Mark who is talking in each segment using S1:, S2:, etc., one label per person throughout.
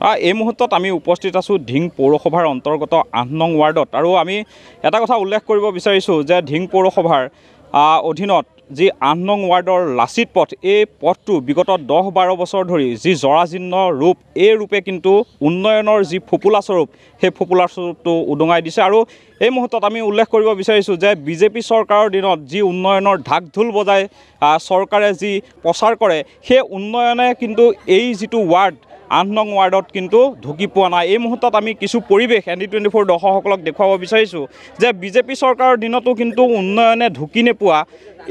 S1: এই মুহূৰ্তত আমি উপস্থিত আছোঁ ধিং পৌৰসভাৰ অন্তৰ্গত ৮ নং ৱাৰ্ডত আৰু আমি এটা কথা উল্লেখ কৰিব বিচাৰিছোঁ যে ধিং পৌৰসভাৰ অধীনত যি ৮ নং ৱাৰ্ডৰ লাচিত পথ, এই পথটো বিগত 10-12 বছৰ ধৰি যি জৰাজীৰ্ণ ৰূপ, এই ৰূপে কিন্তু উন্নয়নৰ যি ফোপোলা স্বৰূপ, সেই ফোপোলা স্বৰূপটো উদঙাই দিছে। আৰু এই মুহূৰ্তত আমি উল্লেখ কৰিব বিচাৰিছোঁ যে বিজেপি চৰকাৰৰ দিনত যি উন্নয়নৰ ঢাক ঢোল বজাই চৰকাৰে যি প্ৰচাৰ কৰে, সেই উন্নয়নে কিন্তু এই যিটো ৱাৰ্ড ৮ নং ৱাৰ্ডত কিন্তু ঢুকি পোৱা নাই। এই মুহূৰ্তত আমি কিছু পৰিৱেশ ND24 দৰ্শকসকলক দেখুৱাব বিচাৰিছোঁ যে বিজেপি চৰকাৰৰ দিনতো কিন্তু উন্নয়নে ঢুকি নোপোৱা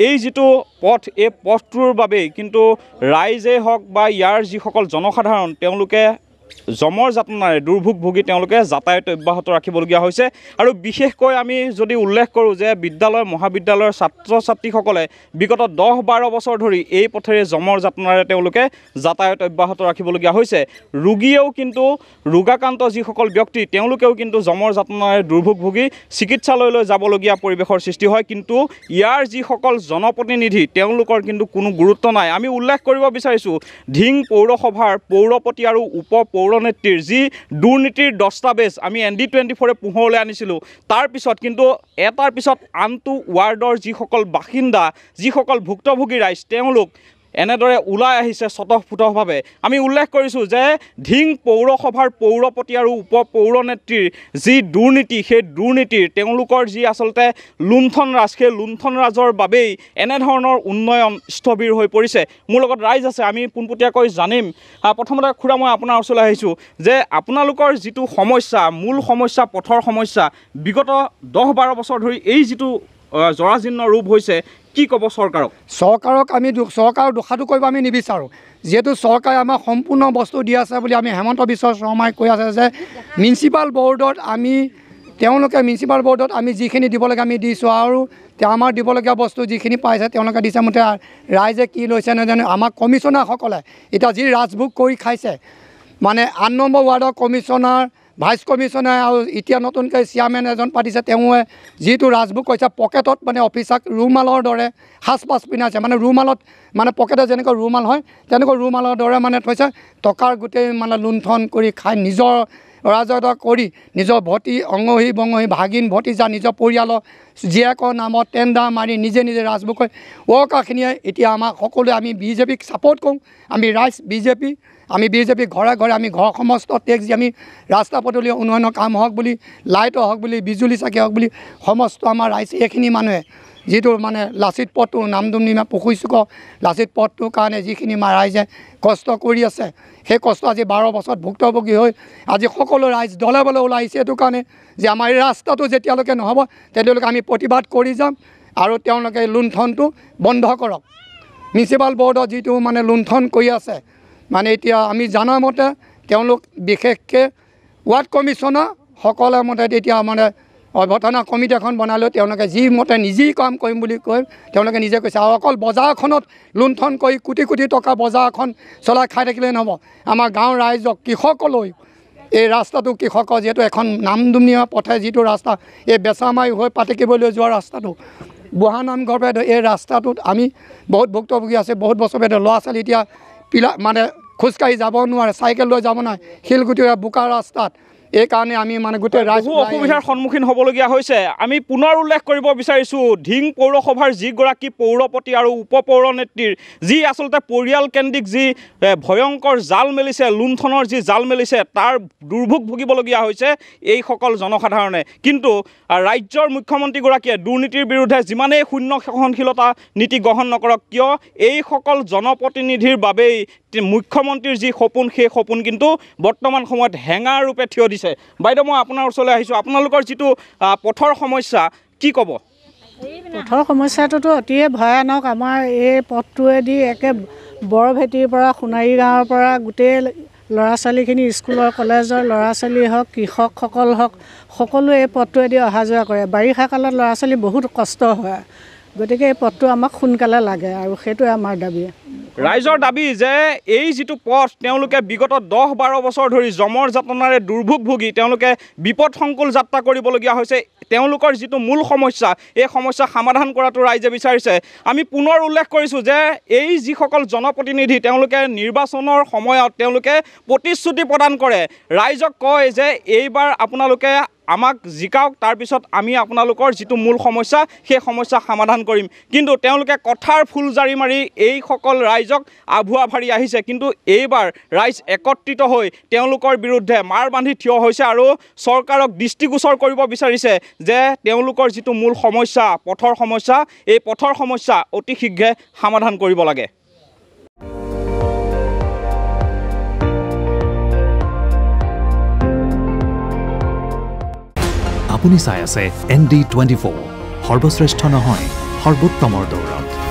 S1: এই যিটো পথ, এই পথটোৰ বাবেই কিন্তু ৰাইজেই হওক বা ইয়াৰ যিসকল জনসাধাৰণ তেওঁলোকে জমৰ যাতনাৰে দুৰ্ভোগ ভুগি তেওঁলোকে যাতায়াত অব্যাহত ৰাখিবলগীয়া হৈছে। আৰু বিশেষকৈ আমি যদি উল্লেখ কৰোঁ যে বিদ্যালয় মহাবিদ্যালয়ৰ ছাত্ৰ ছাত্ৰীসকলে বিগত 10-12 বছৰ ধৰি এই পথেৰে জমৰ যাতনাৰে তেওঁলোকে যাতায়াত অব্যাহত ৰাখিবলগীয়া হৈছে। ৰোগীয়েও কিন্তু ৰোগাক্ৰান্ত যিসকল ব্যক্তি তেওঁলোকেও কিন্তু জমৰ যাতনাৰে দুৰ্ভোগ ভুগি চিকিৎসালয়লৈ যাবলগীয়া পৰিৱেশৰ সৃষ্টি হয়। কিন্তু ইয়াৰ যিসকল জনপ্ৰতিনিধি তেওঁলোকৰ কিন্তু কোনো গুৰুত্ব নাই। আমি উল্লেখ কৰিব বিচাৰিছোঁ ধিং পৌৰসভাৰ পৌৰপতি আৰু উপ পৌৰনেত্ৰীৰ যি দুৰ্নীতিৰ দস্তাবেজ আমি ND24 পোহৰলৈ আনিছিলোঁ, তাৰ পিছত কিন্তু এটাৰ পিছত আনটো ৱাৰ্ডৰ যিসকল বাসিন্দা, যিসকল ভুক্তভোগী ৰাইজ তেওঁলোক এনেদৰে ওলাই আহিছে স্বতঃস্ফূৰ্তভাৱে। আমি উল্লেখ কৰিছোঁ যে ধিং পৌৰসভাৰ পৌৰপতি আৰু উপ পৌৰনেত্ৰীৰ যি দুৰ্নীতি, সেই দুৰ্নীতিৰ তেওঁলোকৰ যি আচলতে লুণ্ঠন ৰাজ, সেই লুণ্ঠন ৰাজৰ বাবেই এনেধৰণৰ উন্নয়ন স্থবিৰ হৈ পৰিছে। মোৰ লগত ৰাইজ আছে, আমি পোনপটীয়াকৈ জানিম। প্ৰথমতে খুৰা, মই আপোনাৰ ওচৰলৈ আহিছোঁ যে আপোনালোকৰ যিটো সমস্যা, মূল সমস্যা পথৰ সমস্যা, বিগত 10-12 বছৰ ধৰি এই যিটো জৰাজীৰ্ণ ৰূপ হৈছে, কি ক'ব চৰকাৰক?
S2: চৰকাৰক আমি চৰকাৰক দোষাটো কৰিব আমি নিবিচাৰোঁ, যিহেতু চৰকাৰে আমাক সম্পূৰ্ণ বস্তু দি আছে বুলি আমি হেমন্ত বিশ্ব শৰ্মাই কৈ আছে যে মিউনিচিপাল বৰ্ডত আমি যিখিনি দিব লাগে আমি দিছোঁ, আৰু আমাৰ দিবলগীয়া বস্তু যিখিনি পাইছে তেওঁলোকে দিছে মতে ৰাইজে কি লৈছে নাজানো। আমাৰ কমিশ্যনাৰসকলে এতিয়া যি ৰাজভোগ কৰি খাইছে, মানে 8 নম্বৰ ৱাৰ্ডৰ কমিশ্যনাৰ, ভাইচ কমিশ্যনাৰ আৰু এতিয়া নতুনকৈ চেয়াৰমেন এজন পাতিছে, তেওঁৱে যিটো ৰাজভোগ কৰিছে পকেটত মানে অফিচাক ৰুমালৰ দৰে সাজ-পাজ পিন্ধাইছে, মানে ৰুমালত মানে পকেটত যেনেকৈ ৰুমাল হয় তেনেকৈ ৰুমালৰ দৰে মানে থৈছে, টকাৰ গোটেই মানে লুণ্ঠন কৰি খাই নিজৰ অৰাজকতা কৰি নিজৰ ভতি অঙহী বঙহী ভাগিন ভতিজা নিজৰ পৰিয়ালৰ জীয়েকৰ নামত টেণ্ডাৰ মাৰি নিজে ৰাজভোগ কৰি ৱৰ্কাৰখিনিয়ে এতিয়া আমাক সকলোৱে আমি বিজেপিক ছাপৰ্ট কৰোঁ। আমি ৰাইজ আমি বিজেপি ঘৰে ঘৰে আমি ঘৰ সমস্ত টেক্স দি আমি ৰাস্তা পদূলি উন্নয়নৰ কাম হওক বুলি, লাইটৰ হওক বুলি, বিজুলী চাকি হওক বুলি সমস্ত আমাৰ ৰাইজ এইখিনি মানুহে যিটো মানে লাচিত পথটো নামদুমনিমা পুখুৰী চুক লাচিত পথটোৰ কাৰণে যিখিনি ৰাইজে কষ্ট কৰি আছে, সেই কষ্ট আজি 12 বছৰত ভুক্তভোগী হৈ আজি সকলো ৰাইজ দলে বলে ওলাই আহিছে এইটো কাৰণে যে আমাৰ এই ৰাস্তাটো যেতিয়ালৈকে নহ'ব তেতিয়ালৈকে আমি প্ৰতিবাদ কৰি যাম আৰু তেওঁলোকে লুণ্ঠনটো বন্ধ কৰক। মিউনিচিপাল বৰ্ডত যিটো মানে লুণ্ঠন কৰি আছে, মানে এতিয়া আমি জনা মতে তেওঁলোক বিশেষকৈ ৱাৰ্ড কমিশ্যনাৰসকলে মতে এতিয়া মানে অভ্যৰ্থনা কমিটি এখন বনালেও তেওঁলোকে যি মতে নিজেই কাম কৰিম বুলি কৈ তেওঁলোকে নিজে কৈছে। আৰু অকল বজাৰখনত লুণ্ঠন কৰি কোটি কোটি টকা বজাৰখন চলাই খাই থাকিলেই নহ'ব, আমাৰ গাঁৱৰ ৰাইজক কৃষকলৈ এই ৰাস্তাটো কৃষকৰ যিহেতু এখন নামদুমনিয়া পথে যিটো ৰাস্তা, এই বেচামাৰি হৈ পাতিকিবলৈ যোৱা ৰাস্তাটো বুঢ়া নামঘৰ ভেদে এই ৰাস্তাটোত আমি বহুত ভুক্তভোগী আছে। বহুত বছৰ ভেদে ল'ৰা ছোৱালী এতিয়া মানে খোজকাঢ়ি যাব নোৱাৰে, চাইকেল লৈ যাব নোৱাৰে শিলগুটিৰ বোকা ৰাস্তাত। এই কাৰণে আমি মানে গোটেই ৰাইজ
S1: অসুবিধাৰ সন্মুখীন হ'বলগীয়া হৈছে। আমি পুনৰ উল্লেখ কৰিব বিচাৰিছোঁ ধিং পৌৰসভাৰ যিগৰাকী পৌৰপতি আৰু উপ পৌৰনেত্ৰীৰ যি আচলতে পৰিয়ালকেন্দ্ৰিক যি ভয়ংকৰ জাল মেলিছে, লুণ্ঠনৰ যি জাল মেলিছে, তাৰ দুৰ্ভোগ ভুগিবলগীয়া হৈছে এইসকল জনসাধাৰণে। কিন্তু ৰাজ্যৰ মুখ্যমন্ত্ৰীগৰাকীয়ে দুৰ্নীতিৰ বিৰুদ্ধে যিমানেই শূন্য সহনশীলতা নীতি গ্ৰহণ নকৰক কিয়, এইসকল জনপ্ৰতিনিধিৰ বাবেই মুখ্যমন্ত্ৰীৰ যি সপোন, সেই সপোন কিন্তু বৰ্তমান সময়ত হেঙাৰ ৰূপে থিয় দিছে। বাইদেউ, মই আপোনাৰ ওচৰলৈ আহিছোঁ। আপোনালোকৰ যিটো পথৰ সমস্যা, কি ক'ব?
S3: পথৰ সমস্যাটোতো অতিয়ে ভয়ানক। আমাৰ এই পথটোৱেদি একে বৰভেটিৰ পৰা সোণাৰী গাঁৱৰ পৰা গোটেই ল'ৰা ছোৱালীখিনি স্কুলৰ কলেজৰ ল'ৰা ছোৱালী হওক, কৃষকসকল হওক, সকলোৱে এই পথটোৱেদি অহা যোৱা কৰে। বাৰিষা কালত ল'ৰা ছোৱালী বহুত কষ্ট হয় গতিকে এই পথটো আমাক সোনকালে লাগে আৰু সেইটোৱে আমাৰ দাবী।
S1: ৰাইজৰ দাবী যে এই যিটো পথ তেওঁলোকে বিগত 10-12 বছৰ ধৰি জমৰ যাতনাৰে দুৰ্ভোগ ভুগি তেওঁলোকে বিপদসংকুল যাত্ৰা কৰিবলগীয়া হৈছে। তেওঁলোকৰ যিটো মূল সমস্যা এই সমস্যা সমাধান কৰাটো ৰাইজে বিচাৰিছে। আমি পুনৰ উল্লেখ কৰিছোঁ যে এই যিসকল জনপ্ৰতিনিধি তেওঁলোকে নিৰ্বাচনৰ সময়ত তেওঁলোকে প্ৰতিশ্ৰুতি প্ৰদান কৰে, ৰাইজক কয় যে এইবাৰ আপোনালোকে আমাক জিকাওক, তাৰপিছত আমি আপোনালোকৰ যিটো মূল সমস্যা সেই সমস্যা সমাধান কৰিম। কিন্তু তেওঁলোকে কথাৰ ফুলজাৰি মাৰি এইসকল ৰাইজক আভুৱা ভাৰি আহিছে। কিন্তু এইবাৰ ৰাইজ একত্ৰিত হৈ তেওঁলোকৰ বিৰুদ্ধে মাৰ বান্ধি থিয় হৈছে আৰু চৰকাৰক দৃষ্টিগোচৰ কৰিব বিচাৰিছে যে তেওঁলোকৰ যিটো মূল সমস্যা পথৰ সমস্যা, এই পথৰ সমস্যা অতি শীঘ্ৰে সমাধান কৰিব লাগে।
S4: আপুনি চাই আছে ND24, সৰ্বশ্ৰেষ্ঠ নহয় সৰ্বোত্তমৰ দৌৰত।